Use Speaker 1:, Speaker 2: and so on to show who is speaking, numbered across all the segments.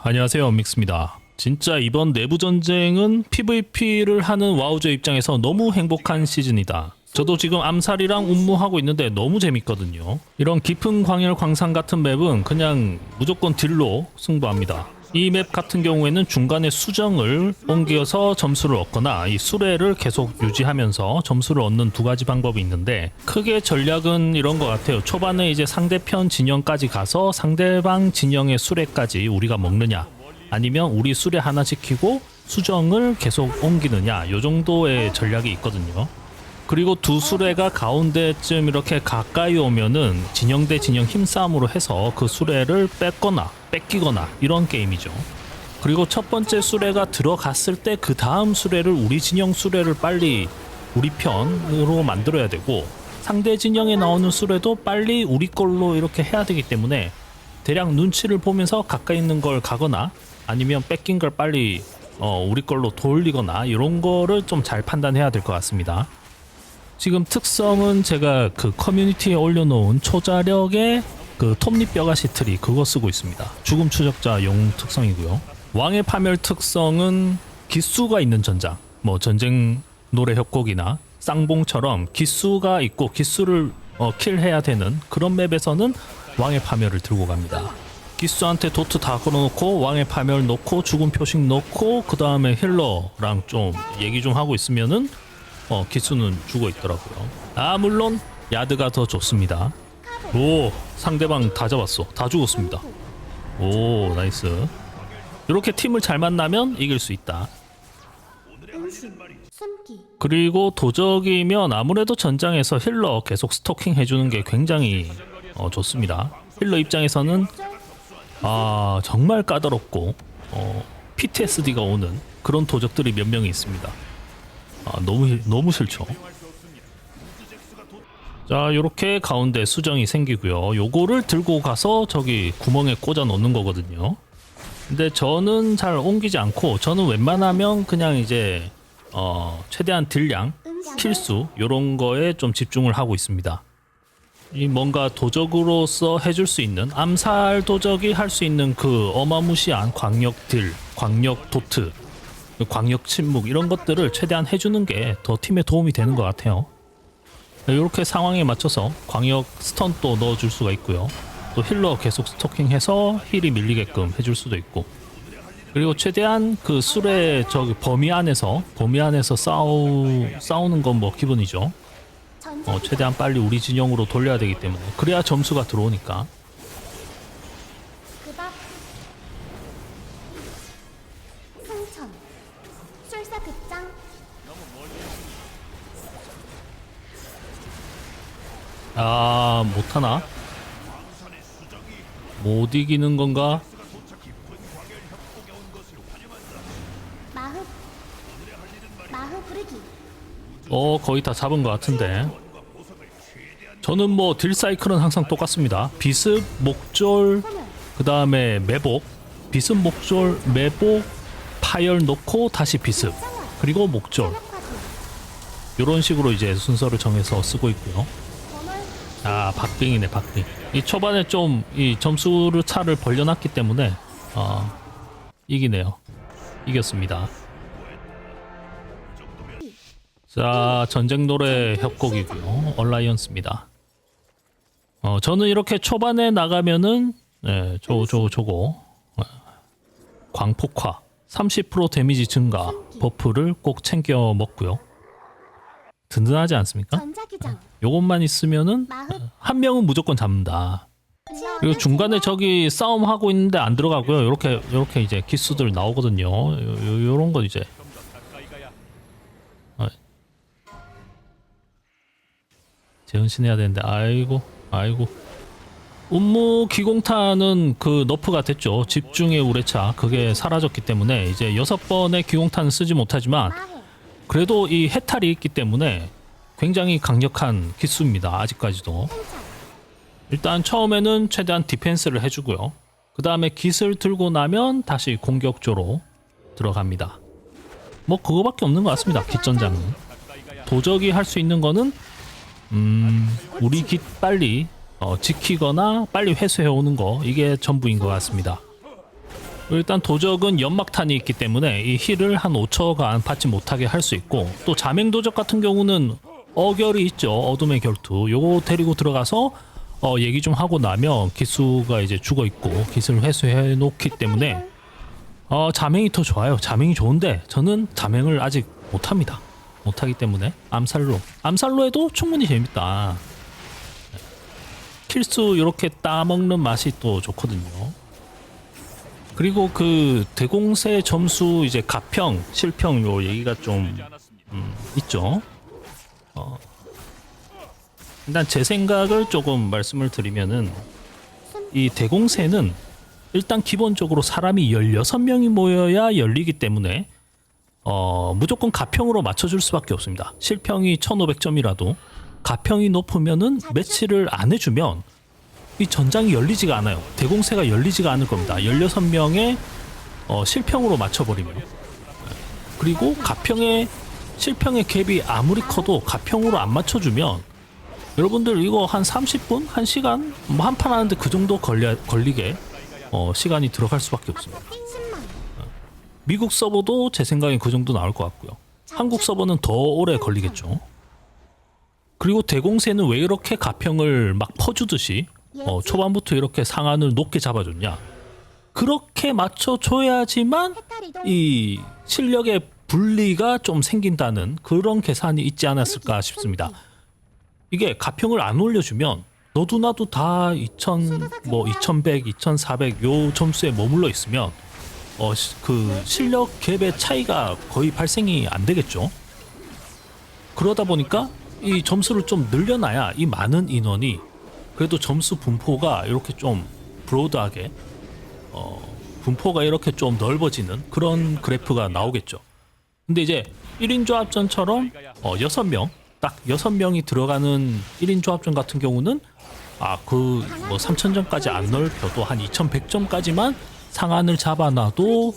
Speaker 1: 안녕하세요, 믹스입니다. 진짜 이번 내부 전쟁은 PVP를 하는 와우저 입장에서 너무 행복한 시즌이다. 저도 지금 암살이랑 운무하고 있는데 너무 재밌거든요. 이런 깊은 광열 광산 같은 맵은 그냥 무조건 딜로 승부합니다. 이 맵 같은 경우에는 중간에 수정을 옮겨서 점수를 얻거나 이 수레를 계속 유지하면서 점수를 얻는 두 가지 방법이 있는데, 크게 전략은 이런 것 같아요. 초반에 이제 상대편 진영까지 가서 상대방 진영의 수레까지 우리가 먹느냐, 아니면 우리 수레 하나 지키고 수정을 계속 옮기느냐, 요 정도의 전략이 있거든요. 그리고 두 수레가 가운데쯤 이렇게 가까이 오면은 진영 대 진영 힘싸움으로 해서 그 수레를 뺏기거나 이런 게임이죠. 그리고 첫 번째 수레가 들어갔을 때 그 다음 수레를, 우리 진영 수레를 빨리 우리 편으로 만들어야 되고, 상대 진영에 나오는 수레도 빨리 우리 걸로 이렇게 해야 되기 때문에 대략 눈치를 보면서 가까이 있는 걸 가거나 아니면 뺏긴 걸 빨리 우리 걸로 돌리거나 이런 거를 좀 잘 판단해야 될 것 같습니다. 지금 특성은 제가 그 커뮤니티에 올려놓은 초자력의 그 톱니 뼈가시 트리, 그거 쓰고 있습니다. 죽음 추적자 용 특성이고요. 왕의 파멸 특성은 기수가 있는 전장, 뭐 전쟁 노래 협곡이나 쌍봉처럼 기수가 있고 기수를 킬해야 되는 그런 맵에서는 왕의 파멸을 들고 갑니다. 기수한테 도트 다 걸어놓고 왕의 파멸 놓고 죽음 표식 놓고 그 다음에 힐러랑 좀 얘기 좀 하고 있으면은 기수는 죽어 있더라고요. 물론 야드가 더 좋습니다. 오, 상대방 다 잡았어. 다 죽었습니다. 오, 나이스. 이렇게 팀을 잘 만나면 이길 수 있다. 그리고 도적이면 아무래도 전장에서 힐러 계속 스토킹 해주는 게 굉장히 좋습니다. 힐러 입장에서는 정말 까다롭고 PTSD가 오는 그런 도적들이 몇 명이 있습니다. 너무 싫죠. 자, 요렇게 가운데 수정이 생기고요. 요거를 들고 가서 저기 구멍에 꽂아 놓는 거거든요. 근데 저는 잘 옮기지 않고, 저는 웬만하면 그냥 이제 최대한 딜량, 킬수 요런 거에 좀 집중을 하고 있습니다. 이 뭔가 도적으로서 해줄 수 있는, 암살 도적이 할 수 있는 그 어마무시한 광역 딜, 광역 도트, 광역 침묵 이런 것들을 최대한 해주는 게 더 팀에 도움이 되는 것 같아요. 이렇게 상황에 맞춰서 광역 스턴도 넣어줄 수가 있고요. 또 힐러 계속 스토킹해서 힐이 밀리게끔 해줄 수도 있고, 그리고 최대한 그 술의 저기 범위 안에서 싸우는 건 뭐 기본이죠. 최대한 빨리 우리 진영으로 돌려야 되기 때문에, 그래야 점수가 들어오니까. 못하나? 못 이기는 건가? 거의 다 잡은 것 같은데. 저는 뭐 딜 사이클은 항상 똑같습니다. 비습, 목졸, 그 다음에 매복, 비습, 목졸, 매복, 파열 놓고 다시 비습, 그리고 목졸, 요런 식으로 이제 순서를 정해서 쓰고 있고요. 박빙이네, 박빙. 이 초반에 좀 이 점수를 차를 벌려놨기 때문에 이기네요. 이겼습니다. 자, 전쟁 노래 협곡이고요. 얼라이언스입니다. 저는 이렇게 초반에 나가면은 저거 광폭화 30% 데미지 증가 버프를 꼭 챙겨 먹고요. 든든하지 않습니까? 요것만 있으면은 한 명은 무조건 잡는다. 그리고 중간에 저기 싸움하고 있는데 안 들어가고요. 요렇게 이제 기수들 나오거든요. 요런 거 이제 재현신해야 되는데, 아이고. 운무 기공탄은 그 너프가 됐죠. 집중의 우레차, 그게 사라졌기 때문에 이제 6번의 기공탄은 쓰지 못하지만, 그래도 이 해탈이 있기 때문에 굉장히 강력한 기수입니다. 아직까지도. 일단 처음에는 최대한 디펜스를 해주고요. 그 다음에 깃을 들고 나면 다시 공격조로 들어갑니다. 뭐 그거밖에 없는 것 같습니다. 깃전장은. 도적이 할 수 있는 거는 우리 깃 빨리 지키거나 빨리 회수해 오는 거, 이게 전부인 것 같습니다. 일단 도적은 연막탄이 있기 때문에 이 힐을 한 5초간 받지 못하게 할 수 있고, 또 자맹 도적 같은 경우는 어결이 있죠. 어둠의 결투. 요거 데리고 들어가서 얘기 좀 하고 나면 기수가 이제 죽어 있고 기수를 회수해 놓기 때문에 자맹이 더 좋아요. 자맹이 좋은데 저는 자맹을 아직 못합니다. 못하기 때문에 암살로 해도 충분히 재밌다. 킬수 이렇게 따먹는 맛이 또 좋거든요. 그리고 그 대공세 점수 이제 가평, 실평 요 얘기가 좀 있죠. 일단 제 생각을 조금 말씀을 드리면은 이 대공세는 일단 기본적으로 사람이 16명이 모여야 열리기 때문에 무조건 가평으로 맞춰줄 수밖에 없습니다. 실평이 1500점이라도 가평이 높으면은 매치를 안 해주면 이 전장이 열리지가 않아요. 대공세가 열리지가 않을 겁니다. 16명의 실평으로 맞춰버리면. 그리고 가평의 실평의 갭이 아무리 커도 가평으로 안 맞춰주면 여러분들 이거 한 30분? 1시간? 뭐 한 판 하는데 그 정도 걸리게 시간이 들어갈 수밖에 없습니다. 미국 서버도 제 생각엔 그 정도 나올 것 같고요. 한국 서버는 더 오래 걸리겠죠. 그리고 대공세는 왜 이렇게 가평을 막 퍼주듯이 초반부터 이렇게 상한을 높게 잡아줬냐. 그렇게 맞춰줘야지만 이 실력의 분리가 좀 생긴다는 그런 계산이 있지 않았을까 싶습니다. 이게 가평을 안 올려주면 너도 나도 다 2100, 2400 요 점수에 머물러 있으면 그 실력 갭의 차이가 거의 발생이 안 되겠죠. 그러다 보니까 이 점수를 좀 늘려놔야 이 많은 인원이 그래도 점수 분포가 이렇게 좀 브로드하게 분포가 이렇게 좀 넓어지는 그런 그래프가 나오겠죠. 근데 이제 1인 조합전처럼 6명 딱 6명이 들어가는 1인 조합전 같은 경우는 그 뭐 3000점까지 안 넓혀도 한 2100점까지만 상한을 잡아놔도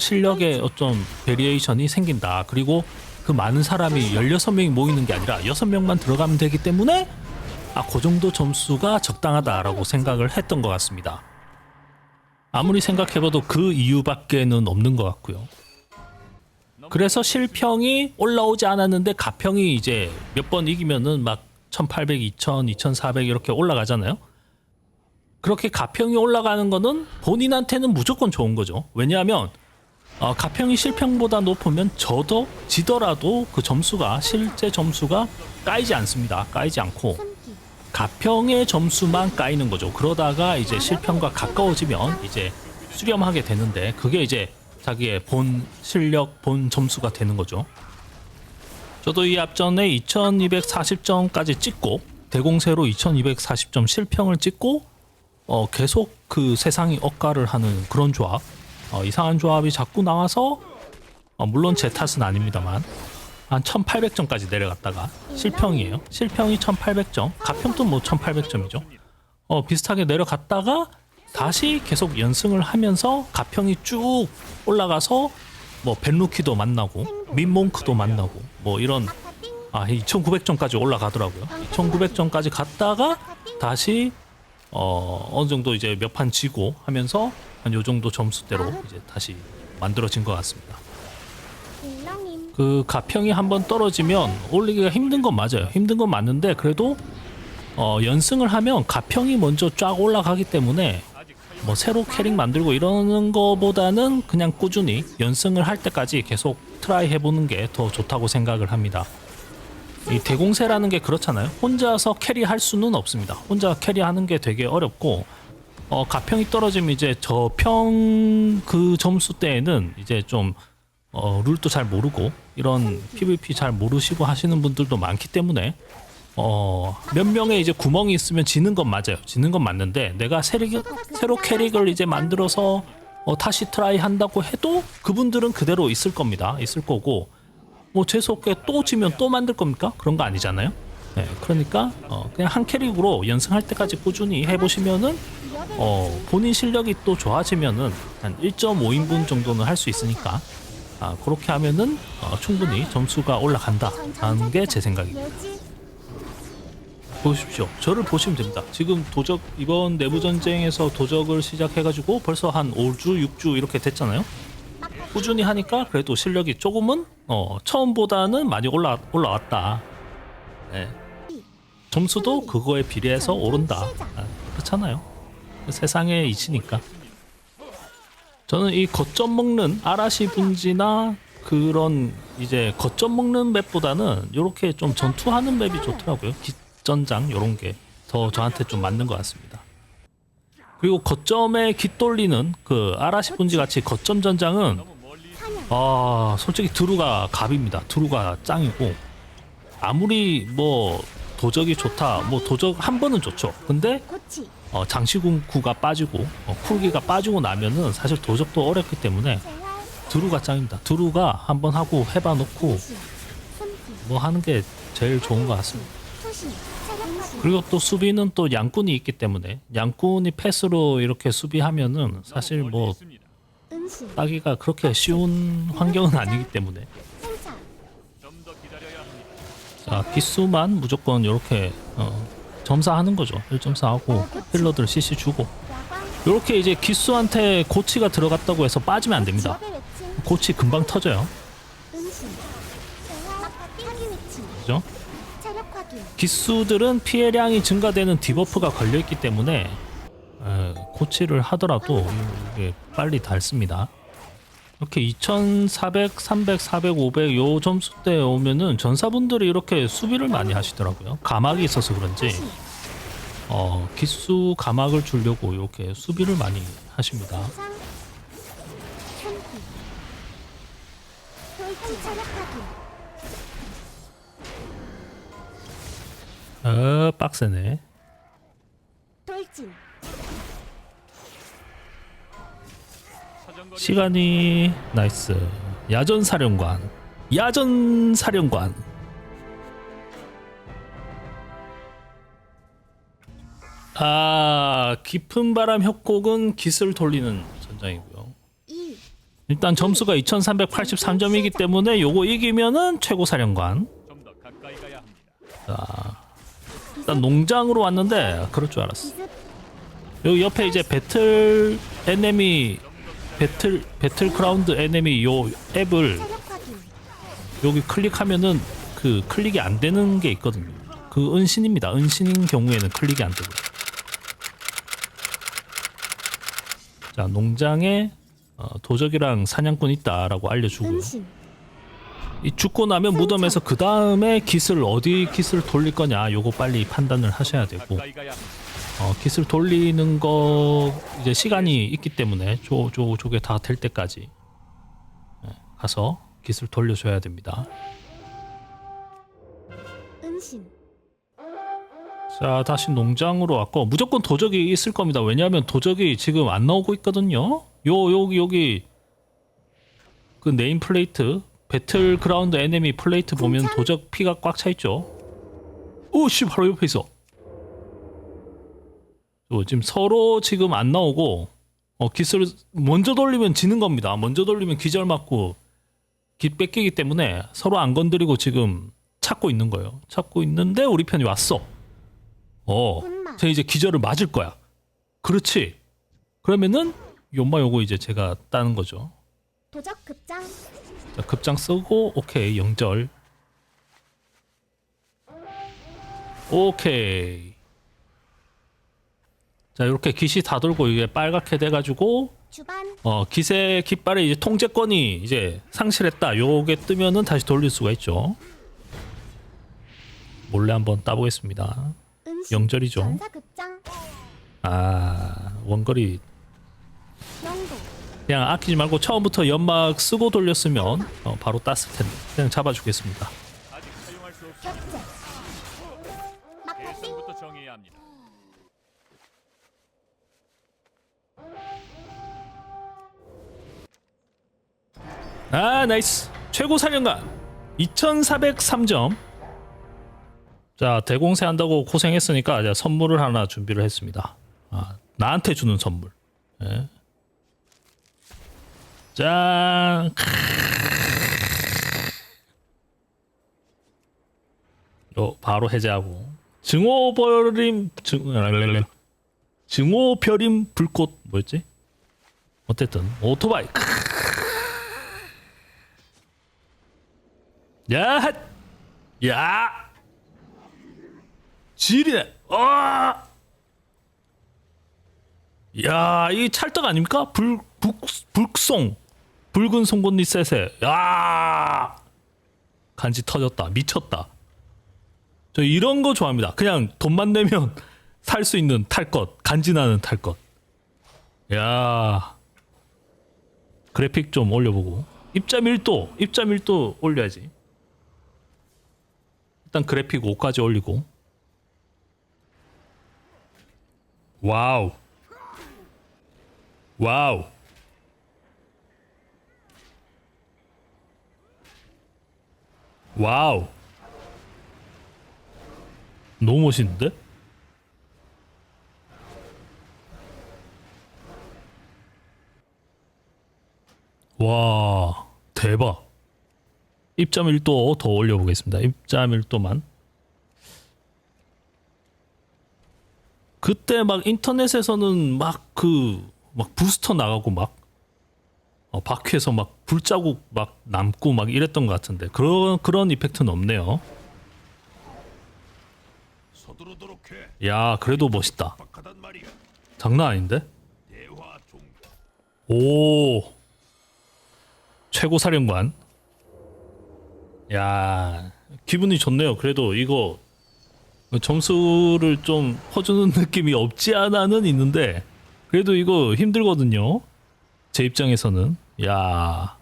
Speaker 1: 실력의 어떤 베리에이션이 생긴다. 그리고 그 많은 사람이 16명이 모이는 게 아니라 6명만 들어가면 되기 때문에 그 정도 점수가 적당하다라고 생각을 했던 것 같습니다. 아무리 생각해봐도 그 이유밖에는 없는 것 같고요. 그래서 실평이 올라오지 않았는데 가평이 이제 몇 번 이기면은 막 1800, 2000, 2400 이렇게 올라가잖아요. 그렇게 가평이 올라가는 거는 본인한테는 무조건 좋은 거죠. 왜냐하면 가평이 실평보다 높으면 지더라도 그 점수가 실제 점수가 까이지 않습니다. 까이지 않고 가평의 점수만 까이는 거죠. 그러다가 이제 실평과 가까워지면 이제 수렴하게 되는데 그게 이제 자기의 본 실력, 본 점수가 되는 거죠. 저도 이 앞전에 2240점까지 찍고 대공세로 2240점 실평을 찍고 계속 그 세상이 억가를 하는 그런 조합, 이상한 조합이 자꾸 나와서 물론 제 탓은 아닙니다만 한 1800점까지 내려갔다가 실평이에요. 실평이 1800점, 가평도 뭐 1800점이죠. 비슷하게 내려갔다가 다시 계속 연승을 하면서 가평이 쭉 올라가서 뭐 벤루키도 만나고 민몽크도 만나고 뭐 이런 2900점까지 올라가더라고요. 2900점까지 갔다가 다시 어느 정도 이제 몇 판 지고 하면서 한 요 정도 점수대로 이제 다시 만들어진 것 같습니다. 그 가평이 한번 떨어지면 올리기가 힘든 건 맞아요. 힘든 건 맞는데 그래도 연승을 하면 가평이 먼저 쫙 올라가기 때문에 뭐 새로 캐릭 만들고 이러는 거보다는 그냥 꾸준히 연승을 할 때까지 계속 트라이 해보는 게 더 좋다고 생각을 합니다. 이 대공세라는 게 그렇잖아요. 혼자서 캐리할 수는 없습니다. 혼자 캐리하는 게 되게 어렵고 가평이 떨어지면 이제 저평 그 점수 때에는 이제 좀 룰도 잘 모르고 이런 PVP 잘 모르시고 하시는 분들도 많기 때문에 몇 명의 이제 구멍이 있으면 지는 건 맞아요. 지는 건 맞는데 내가 새로 캐릭을 이제 만들어서 다시 트라이 한다고 해도 그분들은 그대로 있을 겁니다. 있을 거고 뭐 재수없게 또 지면 또 만들 겁니까? 그런 거 아니잖아요. 네, 그러니까 그냥 한 캐릭으로 연승할 때까지 꾸준히 해보시면은 본인 실력이 또 좋아지면은 한 1.5인분 정도는 할 수 있으니까 그렇게 하면은 충분히 점수가 올라간다라는 게 제 생각입니다. 보십시오. 저를 보시면 됩니다. 지금 도적 이번 내부 전쟁에서 도적을 시작해가지고 벌써 한 5주, 6주 이렇게 됐잖아요. 꾸준히 하니까 그래도 실력이 조금은 처음보다는 많이 올라왔다. 네. 점수도 그거에 비례해서 오른다. 그렇잖아요. 세상에 이치니까. 저는 이 거점 먹는 아라시 분지나 그런 이제 거점 먹는 맵보다는 이렇게 좀 전투하는 맵이 좋더라고요. 깃전장 이런 게 더 저한테 좀 맞는 것 같습니다. 그리고 거점에 깃 돌리는 그 아라시 분지 같이 거점 전장은 솔직히 드루가 갑입니다. 드루가 짱이고 아무리 뭐 도적이 좋다, 뭐 도적 한 번은 좋죠. 근데 장시군구가 빠지고 쿨기가 빠지고 나면은 사실 도적도 어렵기 때문에 드루가 짱입니다. 드루가 한번 하고 해봐 놓고 뭐 하는 게 제일 좋은 것 같습니다. 그리고 또 수비는 또 양꾼이 있기 때문에 양꾼이 패스로 이렇게 수비하면은 사실 뭐 따기가 그렇게 쉬운 환경은 아니기 때문에 자 기수만 무조건 이렇게 점사하는 거죠. 1.4하고 힐러들 CC 주고 이렇게 이제 기수한테 고치가 들어갔다고 해서 빠지면 안 됩니다. 고치 금방 터져요. 그죠? 기수들은 피해량이 증가되는 디버프가 걸려있기 때문에 고치를 하더라도 이게 빨리 닳습니다. 이렇게 2400, 300, 400, 500 요 점수대 오면은 전사분들이 이렇게 수비를 많이 하시더라고요. 가막이 있어서 그런지 기수 가막을 주려고 이렇게 수비를 많이 하십니다. 빡세네. 시간이 나이스. 야전사령관. 깊은 바람 협곡은 깃을 돌리는 전장이고요. 일단 점수가 2383점이기 때문에 요거 이기면은 최고 사령관. 자, 일단 농장으로 왔는데 그럴 줄 알았어. 여기 옆에 이제 배틀 크라운드 에네미 요 앱을 여기 클릭하면은 그 클릭이 안 되는 게 있거든요. 그 은신입니다. 은신인 경우에는 클릭이 안 되고. 자, 농장에 도적이랑 사냥꾼 있다라고 알려주고요. 이 죽고 나면 무덤에서 그 다음에 어디 깃을 돌릴 거냐 요거 빨리 판단을 하셔야 되고 깃을 돌리는 거 이제 시간이 있기 때문에 저게 다 될 때까지 가서 깃을 돌려줘야 됩니다. 자, 다시 농장으로 왔고 무조건 도적이 있을 겁니다. 왜냐하면 도적이 지금 안 나오고 있거든요. 여기 그 네임 플레이트 배틀그라운드 에네미 플레이트 보면 도적 피가 꽉 차 있죠. 오씨 바로 옆에 있어. 지금 서로 지금 안 나오고 깃을 먼저 돌리면 지는 겁니다. 먼저 돌리면 기절 맞고 깃 뺏기기 때문에 서로 안 건드리고 지금 찾고 있는 거예요. 찾고 있는데 우리 편이 왔어. 쟤 이제 기절을 맞을 거야. 그렇지. 그러면은 요거 이제 제가 따는 거죠.
Speaker 2: 도적 급장.
Speaker 1: 자, 급장 쓰고 오케이 영절. 오케이. 자, 이렇게 깃이 다 돌고 이게 빨갛게 돼가지고
Speaker 2: 주반.
Speaker 1: 깃의 깃발에 이제 통제권이 이제 상실했다. 요게 뜨면은 다시 돌릴 수가 있죠. 몰래 한번 따보겠습니다. 영절이죠.
Speaker 2: 전사 급장.
Speaker 1: 원거리.
Speaker 2: 영도.
Speaker 1: 그냥 아끼지 말고 처음부터 연막 쓰고 돌렸으면 바로 땄을 텐데 그냥 잡아주겠습니다.
Speaker 3: 아직 사용할 수 없어.
Speaker 2: 격제. 막파띵.
Speaker 3: 부터 정해야 합니다.
Speaker 1: 나이스. 최고 사령관 2403점. 자, 대공세 한다고 고생했으니까 이제 선물을 하나 준비를 했습니다. 나한테 주는 선물. 예. 짠. 바로 해제하고 증오별임 불꽃 뭐였지? 어쨌든 오토바이. 야, 야, 지리네. 야, 이 찰떡 아닙니까? 불송, 붉은 송곳니 쎄쎄. 야, 간지 터졌다. 미쳤다. 저 이런 거 좋아합니다. 그냥 돈만 내면 살 수 있는 탈 것, 간지나는 탈 것. 야, 그래픽 좀 올려보고. 입자 밀도 올려야지. 일단 그래픽 5까지 올리고. 와우. 와우. 와우. 너무 멋있는데? 와, 대박. 입자 밀도 더 올려보겠습니다. 입자 밀도만. 그때 막 인터넷에서는 막 부스터 나가고 막 바퀴에서 막 불자국 막 남고 막 이랬던 것 같은데 그런 이펙트는 없네요.
Speaker 3: 서두르도록 해.
Speaker 1: 야, 그래도 멋있다.
Speaker 3: 박하단 말이야.
Speaker 1: 장난 아닌데?
Speaker 3: 대화 종료.
Speaker 1: 오, 최고 사령관. 야, 기분이 좋네요. 그래도 이거 점수를 좀 퍼주는 느낌이 없지 않아는 있는데 그래도 이거 힘들거든요. 제 입장에서는. 야,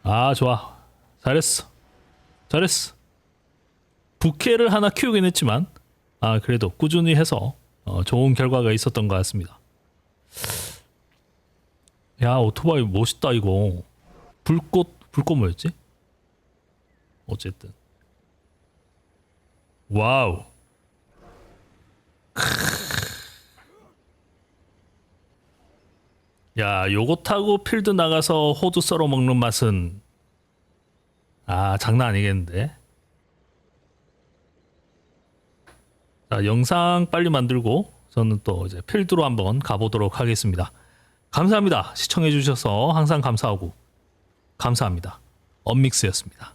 Speaker 1: 아, 좋아. 잘했어. 부캐를 하나 키우긴 했지만 그래도 꾸준히 해서 좋은 결과가 있었던 것 같습니다. 야, 오토바이 멋있다 이거. 불꽃 뭐였지? 어쨌든 와우. 야, 요거 타고 필드 나가서 호두 썰어 먹는 맛은 장난 아니겠는데. 자, 영상 빨리 만들고 저는 또 이제 필드로 한번 가보도록 하겠습니다. 감사합니다. 시청해 주셔서 항상 감사하고 감사합니다. 언믹스였습니다.